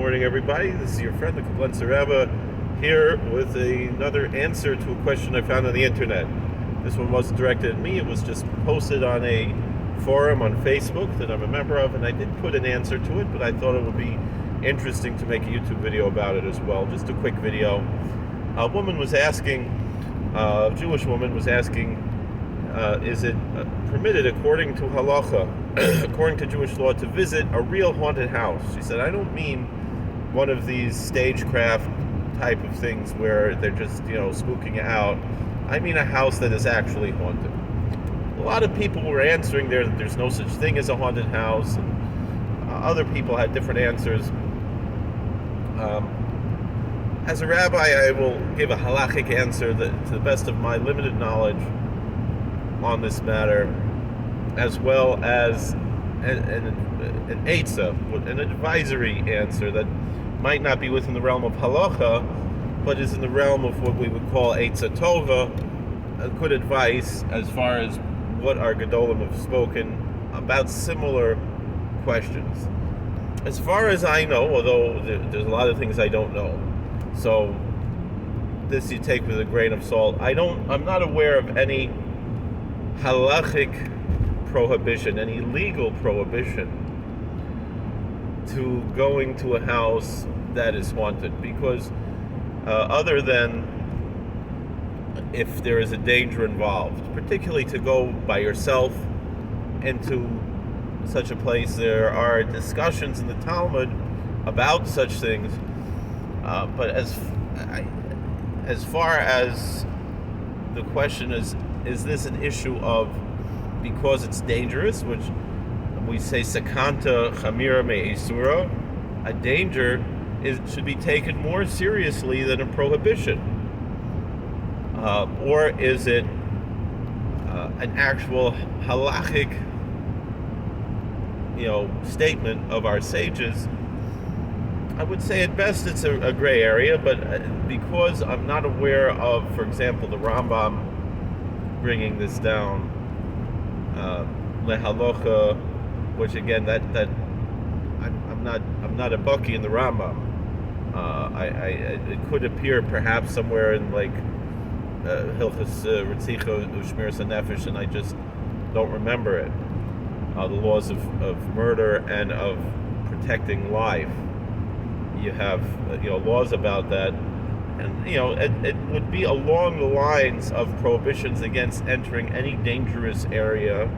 morning, everybody. This is your friend, the Koblenzer Rebbe, here with another answer to a question I found on the internet. This one wasn't directed at me. It was just posted on a forum on Facebook that I'm a member of, and I did put an answer to it, but I thought it would be interesting to make a YouTube video about it as well. Just a quick video. A woman was asking, a Jewish woman was asking, is it permitted according to halacha, according to Jewish law, to visit a real haunted house? She said, I don't mean one of these stagecraft type of things where they're just, spooking out. I mean a house that is actually haunted. A lot of people were answering there that there's no such thing as a haunted house, and other people had different answers. As a rabbi, I will give a halachic answer that, to the best of my limited knowledge on this matter, as well as an eitzah, an advisory answer that might not be within the realm of halacha, but is in the realm of what we would call eitzah tova, a good advice as far as what our gedolim have spoken about similar questions. As far as I know, although there's a lot of things I don't know, so this you take with a grain of salt. I'm not aware of any halachic prohibition, any legal prohibition to going to a house that is haunted, because other than if there is a danger involved, particularly to go by yourself into such a place. There are discussions in the Talmud about such things, but as far as the question is this an issue of because it's dangerous, which we say sakanta chamira me'isura, a danger should be taken more seriously than a prohibition, or is it an actual halachic statement of our sages? I would say at best it's a gray area, but because I'm not aware of, for example, the Rambam bringing this down, lehalocha, which again, that I'm not a bucky in the Rambam. It could appear perhaps somewhere in like Hilchos Ritzicha Ushmiras HaNefesh, and I just don't remember it. The laws of murder and of protecting life. You have laws about that, and it would be along the lines of prohibitions against entering any dangerous area.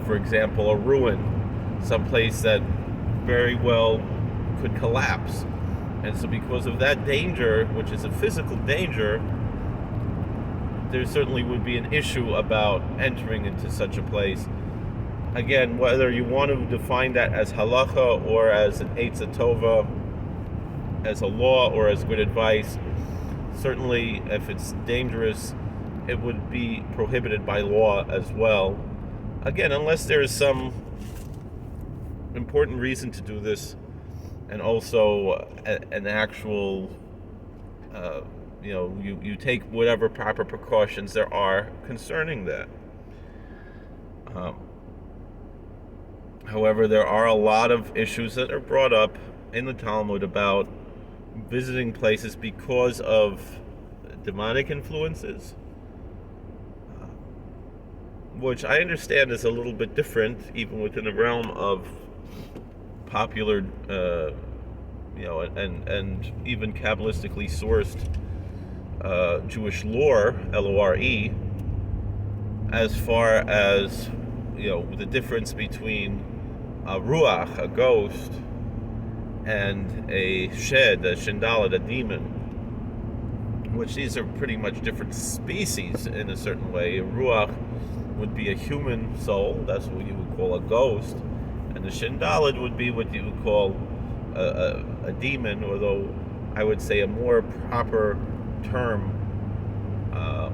For example, a ruin, someplace that very well could collapse, and so because of that danger, which is a physical danger, there certainly would be an issue about entering into such a place. Again, whether you want to define that as halacha or as an eitzah tova, as a law or as good advice, certainly if it's dangerous, it would be prohibited by law as well. Again, unless there is some important reason to do this, and also an actual you take whatever proper precautions there are concerning that. However, there are a lot of issues that are brought up in the Talmud about visiting places because of demonic influences, which I understand is a little bit different, even within the realm of popular, and even Kabbalistically sourced Jewish lore, L-O-R-E, as far as the difference between a ruach, a ghost, and a shed, a shindalet, a demon, which these are pretty much different species in a certain way. A ruach would be a human soul, that's what you would call a ghost, and the shindalet would be what you would call a demon, although I would say a more proper term,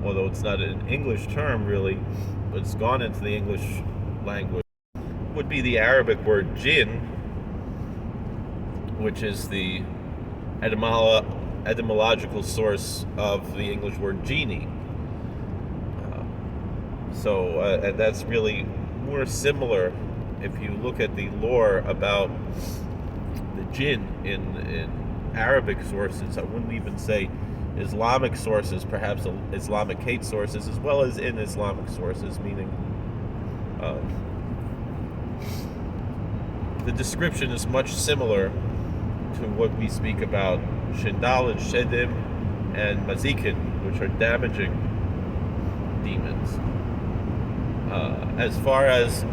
although it's not an English term really, but it's gone into the English language, would be the Arabic word jinn, which is the etymological source of the English word genie. And that's really more similar if you look at the lore about the jinn in Arabic sources, I wouldn't even say Islamic sources, perhaps Islamicate sources, as well as in Islamic sources, meaning the description is much similar to what we speak about Shindal and Shedim and Mazikin, which are damaging demons. As far as,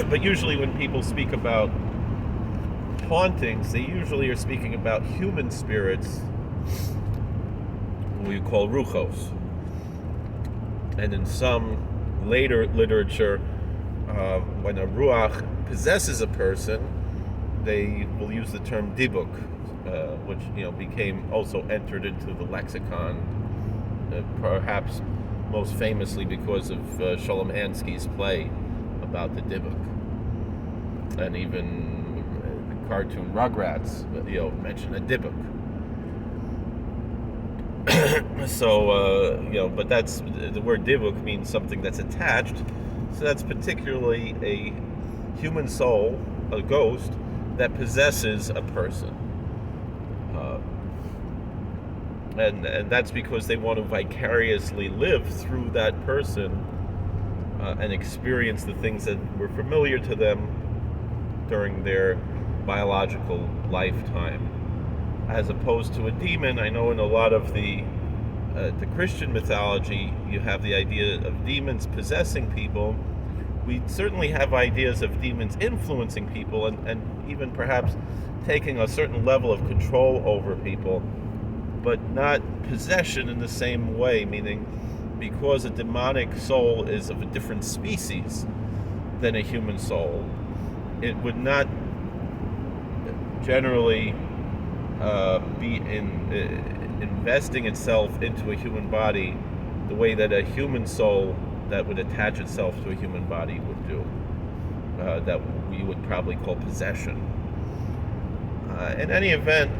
but usually when people speak about hauntings, they usually are speaking about human spirits, we call ruchos. And in some later literature, when a ruach possesses a person, they will use the term dibuk, which became also entered into the lexicon, perhaps most famously because of Sholem Ansky's play about the dibuk, and even the cartoon Rugrats, mention a dibuk. So, but that's the word dibuk means something that's attached. So that's particularly a human soul, a ghost, that possesses a person. And that's because they want to vicariously live through that person and experience the things that were familiar to them during their biological lifetime. As opposed to a demon, I know in a lot of the Christian mythology, you have the idea of demons possessing people. We certainly have ideas of demons influencing people and even perhaps taking a certain level of control over people, but not possession in the same way, meaning because a demonic soul is of a different species than a human soul, it would not generally be investing itself into a human body the way that a human soul that would attach itself to a human body would do, that we would probably call possession. In any event,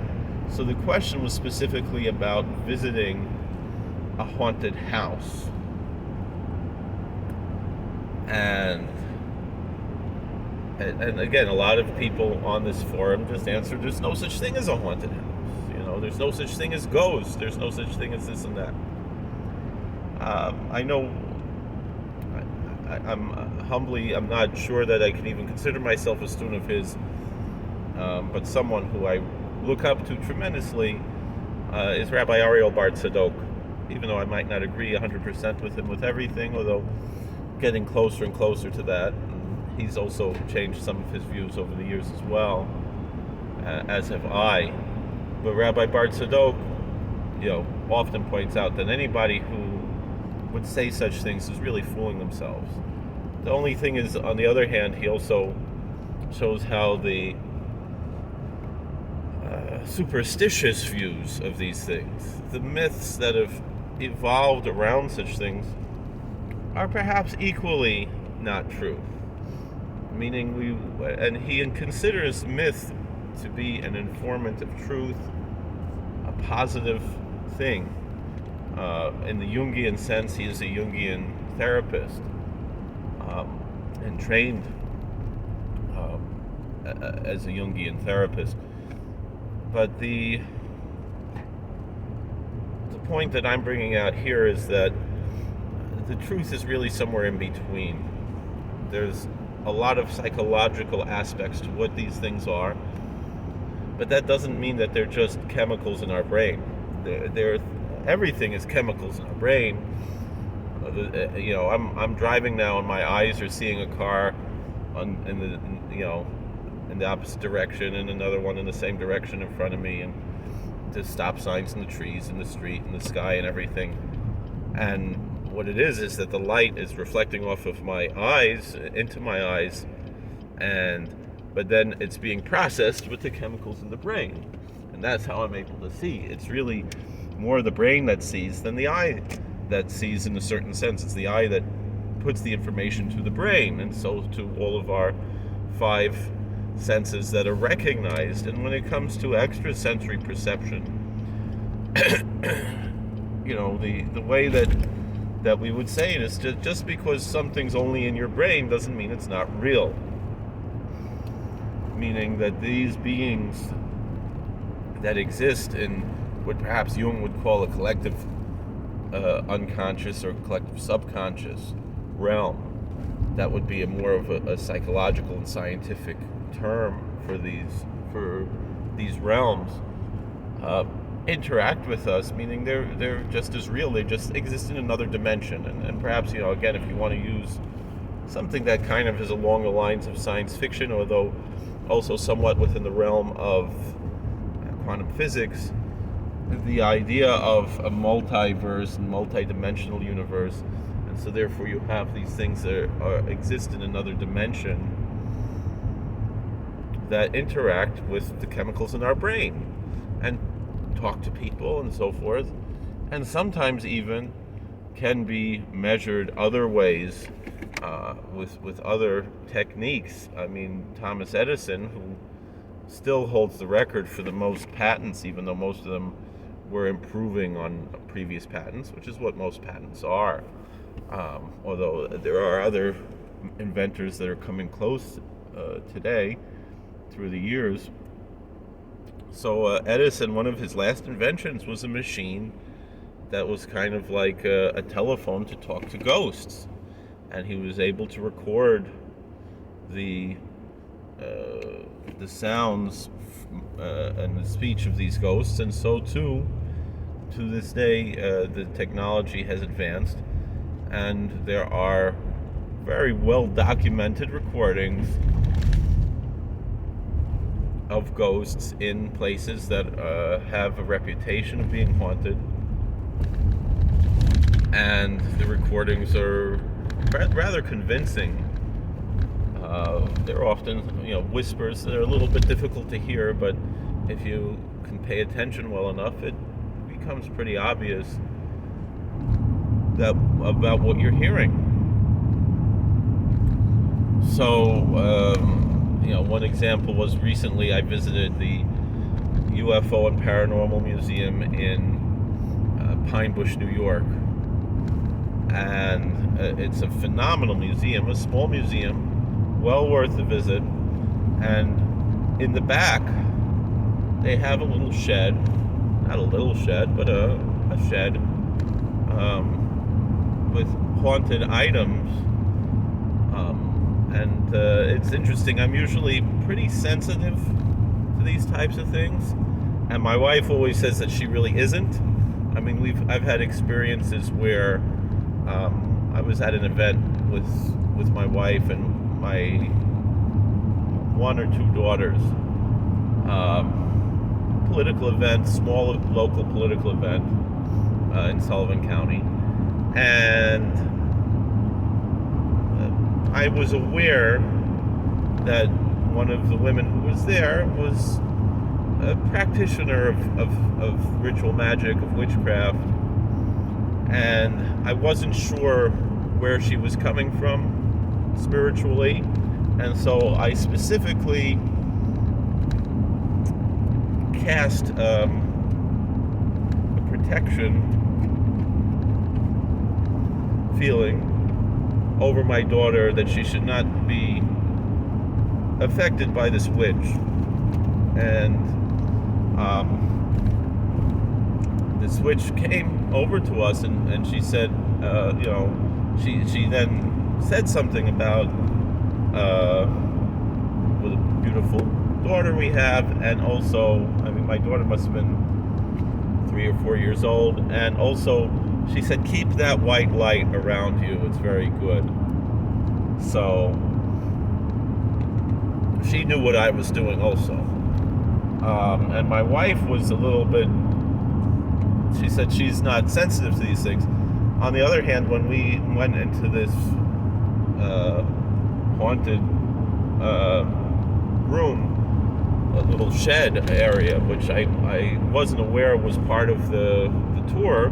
so the question was specifically about visiting a haunted house. And again, a lot of people on this forum just answered, there's no such thing as a haunted house. There's no such thing as ghosts. There's no such thing as this and that. I know I'm not sure that I can even consider myself a student of his, but someone who I look up to tremendously is Rabbi Ariel Bar Tzadok, even though I might not agree 100% with him with everything, although getting closer and closer to that. And he's also changed some of his views over the years as well, as have I. But Rabbi Bar Tzadok, often points out that anybody who would say such things is really fooling themselves. The only thing is, on the other hand, he also shows how the superstitious views of these things, the myths that have evolved around such things, are perhaps equally not true. Meaning he considers myth to be an informant of truth, a positive thing. In the Jungian sense, he is a Jungian therapist and trained as a Jungian therapist. But the point that I'm bringing out here is that the truth is really somewhere in between. There's a lot of psychological aspects to what these things are, but that doesn't mean that they're just chemicals in our brain. Everything is chemicals in our brain. I'm driving now and my eyes are seeing a car in the opposite direction, and another one in the same direction in front of me, and the stop signs and the trees and the street and the sky and everything. And what it is that the light is reflecting off of my eyes into my eyes, but then it's being processed with the chemicals in the brain, and that's how I'm able to see. It's really more the brain that sees than the eye that sees, in a certain sense. It's the eye that puts the information to the brain, and so to all of our 5 senses that are recognized. And when it comes to extrasensory perception, the way that we would say it is just because something's only in your brain doesn't mean it's not real. meaning that these beings that exist in what perhaps Jung would call a collective unconscious or collective subconscious realm. That would be more of a psychological and scientific term for these realms. Interact with us, meaning they're just as real. They just exist in another dimension. And perhaps, again, if you want to use something that kind of is along the lines of science fiction, although also somewhat within the realm of quantum physics, the idea of a multiverse and multi-dimensional universe. And so therefore you have these things that exist in another dimension that interact with the chemicals in our brain and talk to people and so forth, and sometimes even can be measured other ways with other techniques. I mean, Thomas Edison, who still holds the record for the most patents, even though most of them were improving on previous patents, which is what most patents are. Although there are other inventors that are coming close today through the years. So Edison, one of his last inventions was a machine that was kind of like a telephone to talk to ghosts. And he was able to record the sounds and the speech of these ghosts. And so too, to this day, the technology has advanced. And there are very well documented recordings of ghosts in places that have a reputation of being haunted, and the recordings are rather convincing. They're often, whispers that are a little bit difficult to hear, but if you can pay attention well enough, it becomes pretty obvious about what you're hearing. So, one example was recently I visited the UFO and Paranormal Museum in Pine Bush, New York. And it's a phenomenal museum, a small museum, well worth the visit. And in the back, they have a little shed, not a little shed, but a shed with haunted items. And it's interesting. I'm usually pretty sensitive to these types of things, and my wife always says that she really isn't. I mean, I've had experiences where I was at an event with my wife and my one or two daughters. Political event, small local political event in Sullivan County, and I was aware that one of the women who was there was a practitioner of ritual magic, of witchcraft, and I wasn't sure where she was coming from spiritually, and so I specifically cast a protection feeling over my daughter that she should not be affected by this witch. And this witch came over to us, and she said, she then said something about what a beautiful daughter we have, and also, I mean, my daughter must have been 3 or 4 years old, and also she said, keep that white light around you, it's very good. So she knew what I was doing also. And my wife was a little bit, she said she's not sensitive to these things. On the other hand, when we went into this haunted room, a little shed area, which I wasn't aware was part of the tour,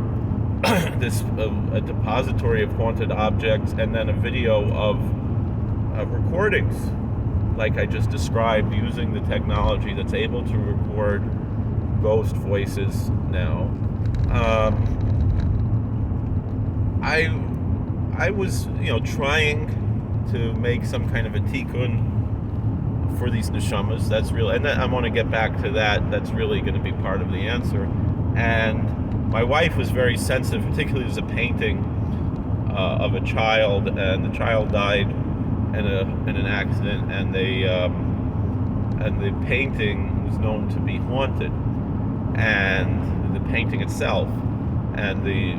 this a depository of haunted objects, and then a video of recordings, like I just described, using the technology that's able to record ghost voices now. I was, trying to make some kind of a tikkun for these neshamas. That's real, and I want to get back to that. That's really going to be part of the answer. And my wife was very sensitive, particularly there's a painting of a child, and the child died in an accident, and the painting was known to be haunted, and the painting itself, and the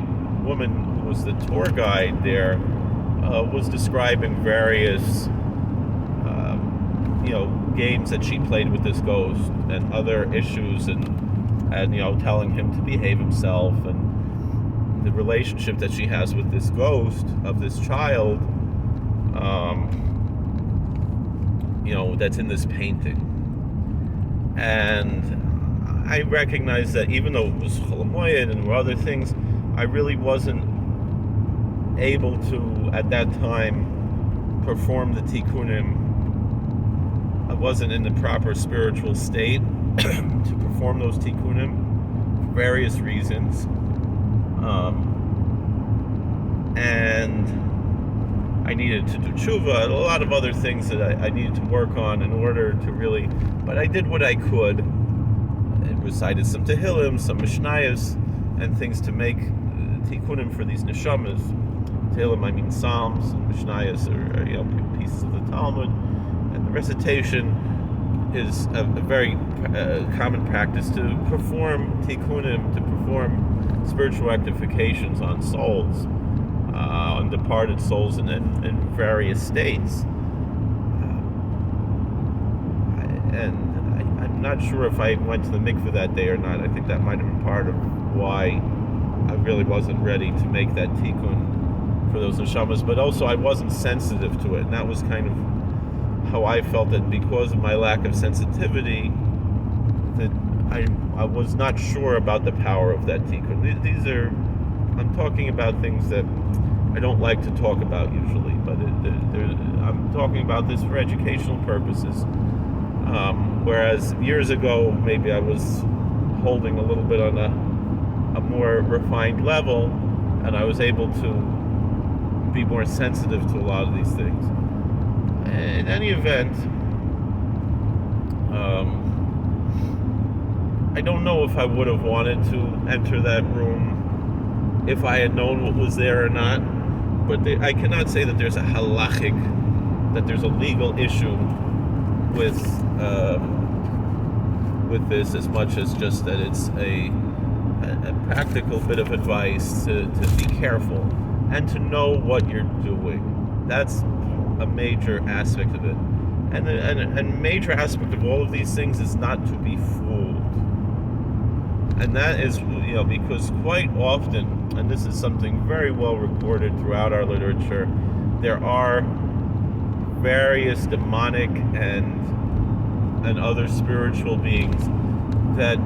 woman who was the tour guide there was describing various games that she played with this ghost and other issues, and telling him to behave himself, and the relationship that she has with this ghost of this child that's in this painting. And I recognized that even though it was Chol Hamoed and there were other things, I really wasn't able to, at that time, perform the tikkunim. I wasn't in the proper spiritual state to perform those tikkunim for various reasons. And I needed to do tshuva and a lot of other things that I needed to work on in order to really, but I did what I could. I recited some Tehillim, some Mishnayos, and things to make tikkunim for these neshamas. Tehillim, I mean Psalms, and Mishnayos are pieces of the Talmud. And the recitation is a very common practice to perform tikkunim, to perform spiritual rectifications on souls, on departed souls in various states. And I'm not sure if I went to the mikveh that day or not. I think that might have been part of why I really wasn't ready to make that tikkun for those neshamas, but also I wasn't sensitive to it, and that was kind of how I felt, that because of my lack of sensitivity, that I was not sure about the power of that tikkun. I'm talking about things that I don't like to talk about usually, but I'm talking about this for educational purposes. Whereas years ago, maybe I was holding a little bit on a more refined level, and I was able to be more sensitive to a lot of these things. In any event, I don't know if I would have wanted to enter that room if I had known what was there or not, but I cannot say that there's a halachic, that there's a legal issue with this, as much as just that it's a practical bit of advice to be careful and to know what you're doing. That's a major aspect of it, and a major aspect of all of these things is not to be fooled. And that is, because quite often, and this is something very well recorded throughout our literature, there are various demonic and other spiritual beings that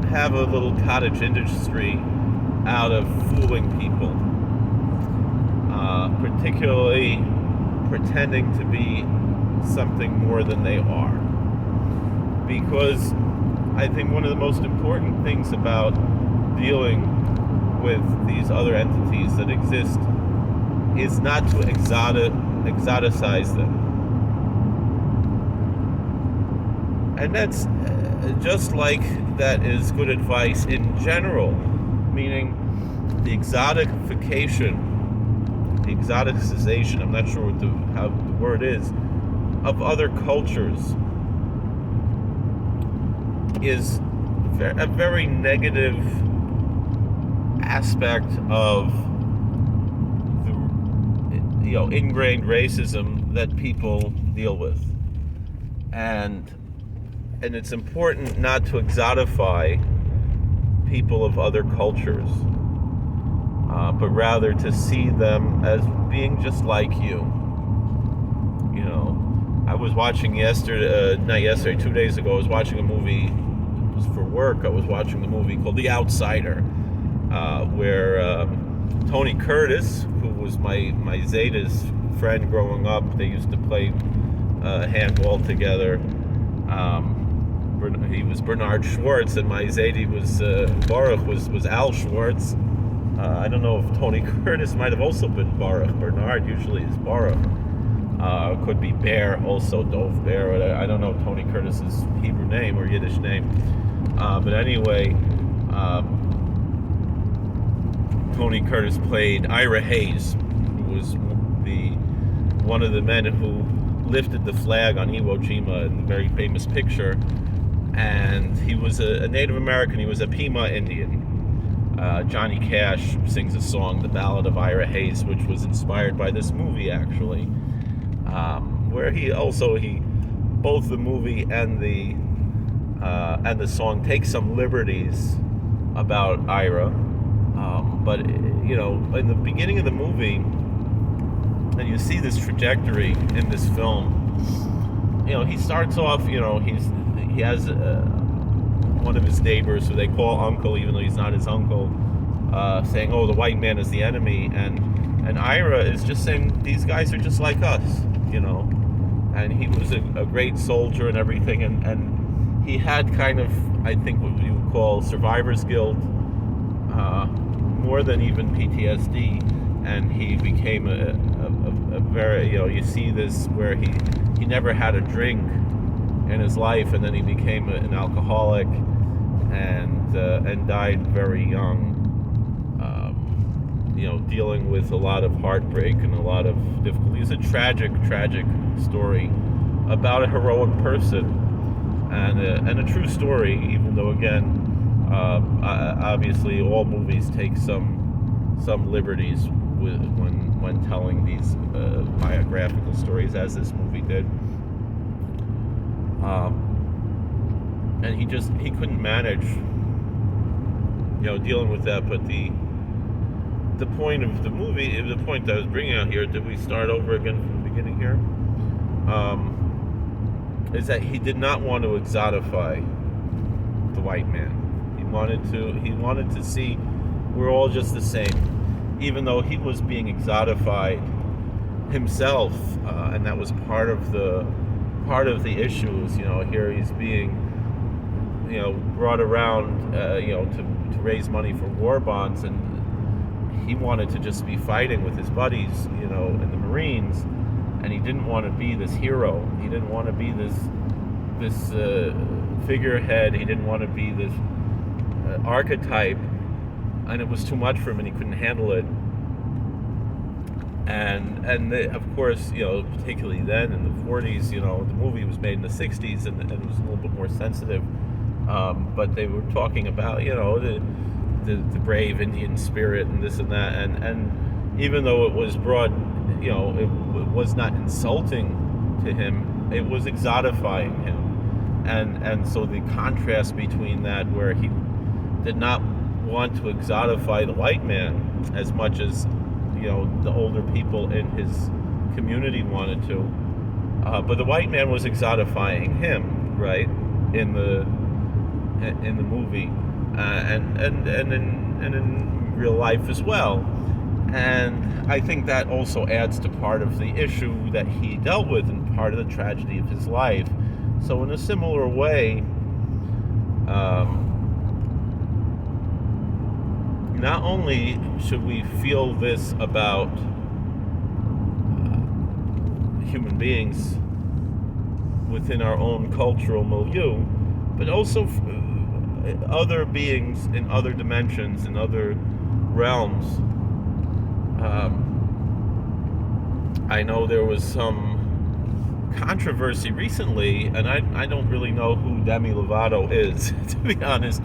have a little cottage industry out of fooling people, particularly pretending to be something more than they are. Because I think one of the most important things about dealing with these other entities that exist is not to exoticize them. And that's just like that is good advice in general, meaning the exoticization, I'm not sure how the word is, of other cultures is a very negative aspect of the ingrained racism that people deal with, and it's important not to exotify people of other cultures, but rather to see them as being just like you. I was watching 2 days ago, I was watching a movie, it was for work, I was watching the movie called The Outsider, where Tony Curtis, who was my Zeta's friend growing up, they used to play handball together. He was Bernard Schwartz, and my Zeta was Baruch was Al Schwartz. I don't know if Tony Curtis might have also been Baruch. Bernard usually is Baruch. Could be Bear, also Dove Bear. I don't know Tony Curtis's Hebrew name or Yiddish name. But anyway, Tony Curtis played Ira Hayes, who was one of the men who lifted the flag on Iwo Jima in the very famous picture. And he was a Native American. He was a Pima Indian. Johnny Cash sings a song, The Ballad of Ira Hayes, which was inspired by this movie, actually, where both the movie and the song take some liberties about Ira. But in the beginning of the movie, and you see this trajectory in this film. He starts off. He has one of his neighbors who they call uncle, even though he's not his uncle, saying, "Oh, the white man is the enemy," and Ira is just saying, "These guys are just like us," And he was a great soldier and everything, and he had kind of, I think, what you would call survivor's guilt, more than even PTSD, and he became a very, you see this where he never had a drink in his life, and then he became an alcoholic and died very young, dealing with a lot of heartbreak and a lot of difficulty. It's a tragic story about a heroic person and a true story, even though, again, obviously all movies take some liberties when telling these biographical stories, as this movie did. And he couldn't manage, dealing with that. But the point of the movie, the point that I was bringing out here, did we start over again from the beginning here? Is that he did not want to exotify the white man. He wanted to see we're all just the same, even though he was being exotified himself, and that was part of the issues. Here he's being brought around to raise money for war bonds, and he wanted to just be fighting with his buddies in the Marines, and he didn't want to be this hero. He didn't want to be this figurehead. He didn't want to be this archetype, and it was too much for him, and he couldn't handle it. And of course, particularly then in the 40s, the movie was made in the 60s, and it was a little bit more sensitive. But they were talking about, the brave Indian spirit and this and that, and even though it was brought, it was not insulting to him, it was exotifying him, and so the contrast between that, where he did not want to exotify the white man as much as the older people in his community wanted to, but the white man was exotifying him, right, in the movie, and in real life as well. And I think that also adds to part of the issue that he dealt with and part of the tragedy of his life. So in a similar way, not only should we feel this about human beings within our own cultural milieu, but also other beings in other dimensions, in other realms. I know there was some controversy recently, and I don't really know who Demi Lovato is, to be honest,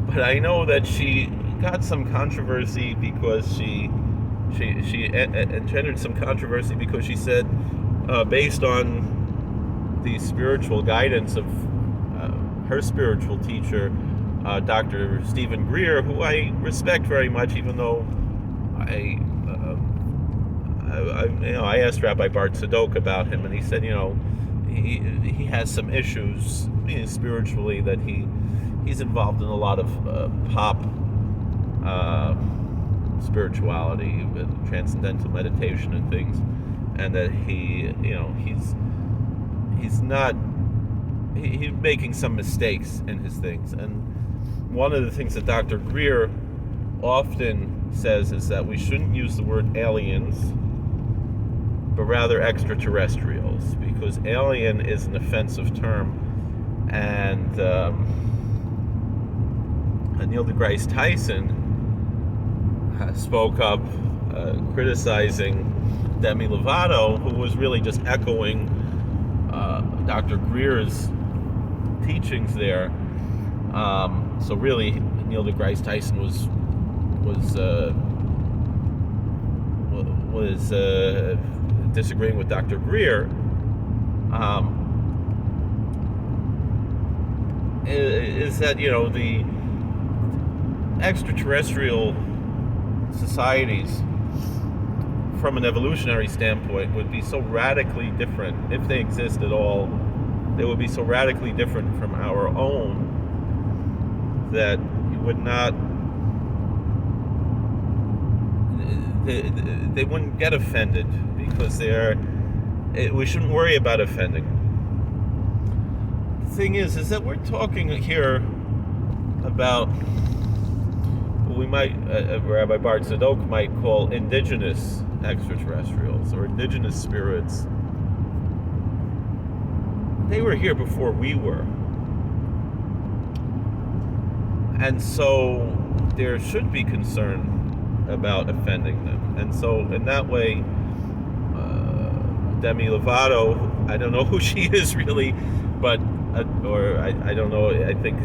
but I know that she got some controversy because she engendered some controversy because she said, based on the spiritual guidance of her spiritual teacher, Dr. Stephen Greer, who I respect very much, even though I asked Rabbi Bart Sadok about him, and he said, he has some issues spiritually, that he's involved in a lot of pop spirituality, transcendental meditation and things, and that he's making some mistakes in his things. And one of the things that Dr. Greer often says is that we shouldn't use the word aliens but rather extraterrestrials, because alien is an offensive term. And Neil deGrasse Tyson spoke up criticizing Demi Lovato, who was really just echoing Dr. Greer's teachings there. So really, Neil deGrasse Tyson was disagreeing with Dr. Greer. Is that, the extraterrestrial societies, from an evolutionary standpoint, would be so radically different, if they exist at all, they would be so radically different from our own that you would not, they wouldn't get offended, because we shouldn't worry about offending. The thing is that we're talking here about what we might, Rabbi Bart Zadok might call indigenous extraterrestrials or indigenous spirits. They were here before we were. And so there should be concern about offending them. And so in that way, Demi Lovato, I don't know who she is really, but I don't know, I think